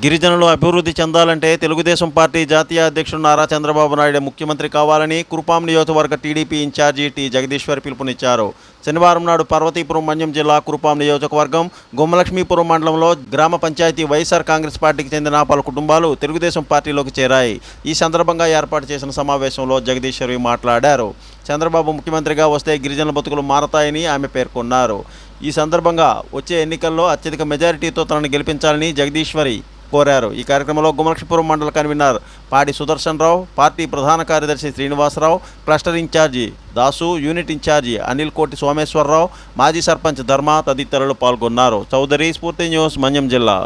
గిరిజనులు అభివృద్ధి చెందాలంటే తెలుగుదేశం పార్టీ జాతీయ అధ్యక్షుడు నారా చంద్రబాబు నాయుడు ముఖ్యమంత్రి కావాలని కురుపాం నియోజకవర్గ టీడీపీ ఇన్ఛార్జి టి జగదీశ్వర్ పిలుపునిచ్చారు. శనివారం నాడు పార్వతీపురం మన్యం జిల్లా కురుపాం నియోజకవర్గం గుమ్మలక్ష్మీపురం మండలంలో గ్రామ పంచాయతీ వైఎస్ఆర్ కాంగ్రెస్ పార్టీకి చెందిన పలు కుటుంబాలు తెలుగుదేశం పార్టీలోకి చేరాయి. ఈ సందర్భంగా ఏర్పాటు చేసిన సమావేశంలో జగదీశ్వర్ మాట్లాడారు. చంద్రబాబు ముఖ్యమంత్రిగా వస్తే గిరిజనుల బతుకులు మారతాయని ఆమె పేర్కొన్నారు. ఈ సందర్భంగా వచ్చే ఎన్నికల్లో అత్యధిక మెజారిటీతో తనను గెలిపించాలని జగదీశ్వరి కోరారు. ఈ కార్యక్రమంలో గుమ్మలక్ష్మీపురం మండల కన్వీనర్ పాడి సుదర్శన్ రావు, పార్టీ ప్రధాన కార్యదర్శి Srinivasarao, cluster incharge Dasu, unit incharge Anil Koti Someswararao, మాజీ సర్పంచ్ ధర్మ తదితరులు పాల్గొన్నారు. చౌదరి, స్ఫూర్తి న్యూస్, మన్యం జిల్లా.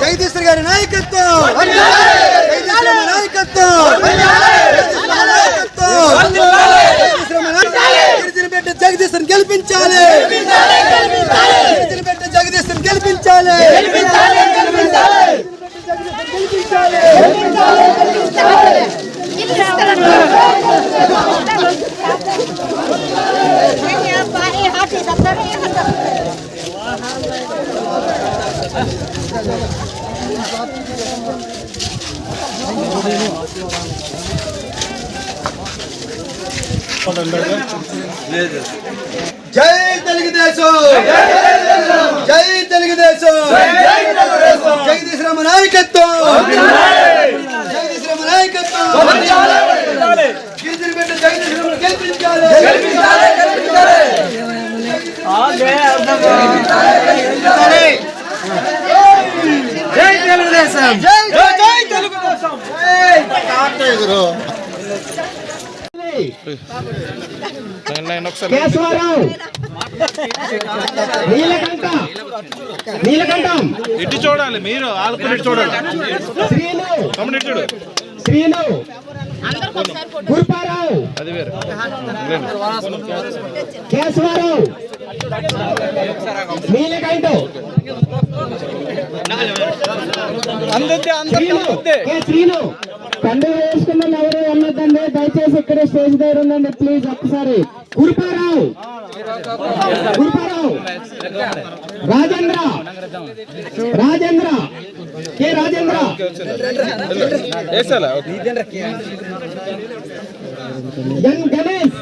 జగదీశ్వర్ గారి నాయకత్వం, జగదీశ్వర్ గెలిపించాలి, జగదీశ్వర్ గెలిపించాలి. జై తెలుగుదేశం, జై తెలుగుదేశం, జగదీశ్వరమ్మ నాయకత్వం, జగదీశ్వరమ్మ నాయకత్వం. గిరిజన బిడ్డ జగదీశ్వరమ్మ గెలిపించాలి. జై తెలుగుదేశం, జై తెలుగుదేశం. కేశవరావు, నీలకంఠం, ఇటు చూడాలి, మీరు ఆల్కుని చూడాలి. శ్రీను, గురుపారావు, అది వేరు. కేశవరావు, నీలకంఠం, శ్రీను. పండుగ వేసుకున్న ఎవరు వెళ్ళొద్దండి, దయచేసి ఇక్కడే స్టేజ్ దగ్గర ఉండండి ప్లీజ్. ఒక్కసారి Guruparao, Rajendra, K Rajendra, N Ganesh,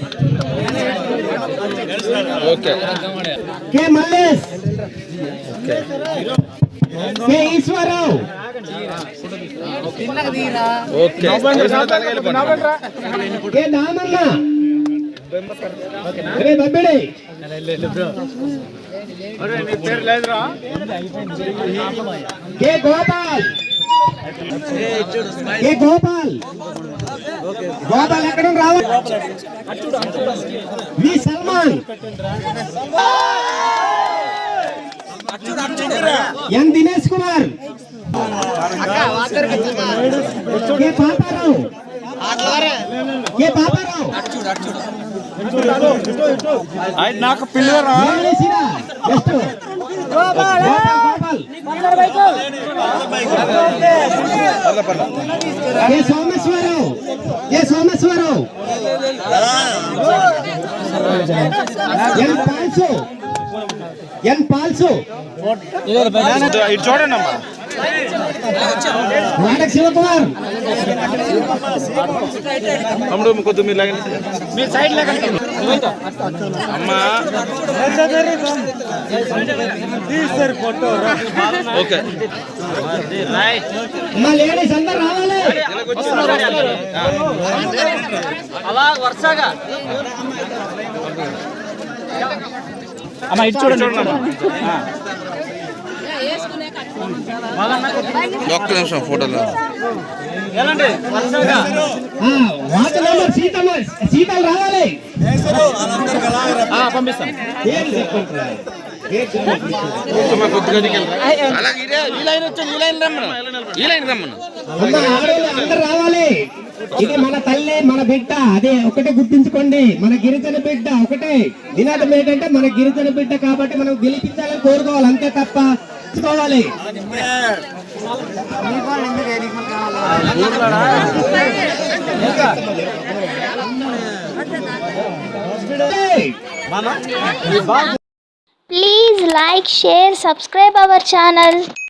K Mallesh, K Eshwararao, K Damanna, రే బబ్బిడి, కె గోపాల్, గోపాల్ ఎక్కడ రావాలి, V Salman, N Dinesh Kumar, K Paparao, నాకు పిల్లరా సోమేశ్వరరావు, ఎన్ పాల్సు, ఇటు చూడండి అమ్మా. శివకుమార్, తమ్ముడు కొద్ది మీరు లాగండి, మీ సైడ్ లాగండి అమ్మా. ఓకే లేడీస్ అందరు రావాలి అలా వరుసగా. అమ్మా ఇటు చూడండి. ఒక్క నిమిషం ఫోటోలో సీతలు రావాలి, పంపిస్తాను. అందరు రావాలి. ఇది మన తల్లి, మన బిడ్డ, అదే ఒకటే గుర్తించుకోండి. మన గిరిజన బిడ్డ ఒకటే నినాదం ఏంటంటే మన గిరిజన బిడ్డ కాబట్టి మనం గెలిపించాలని కోరుకోవాలి, అంతే తప్ప కోవాలి. Please like, share, subscribe our channel.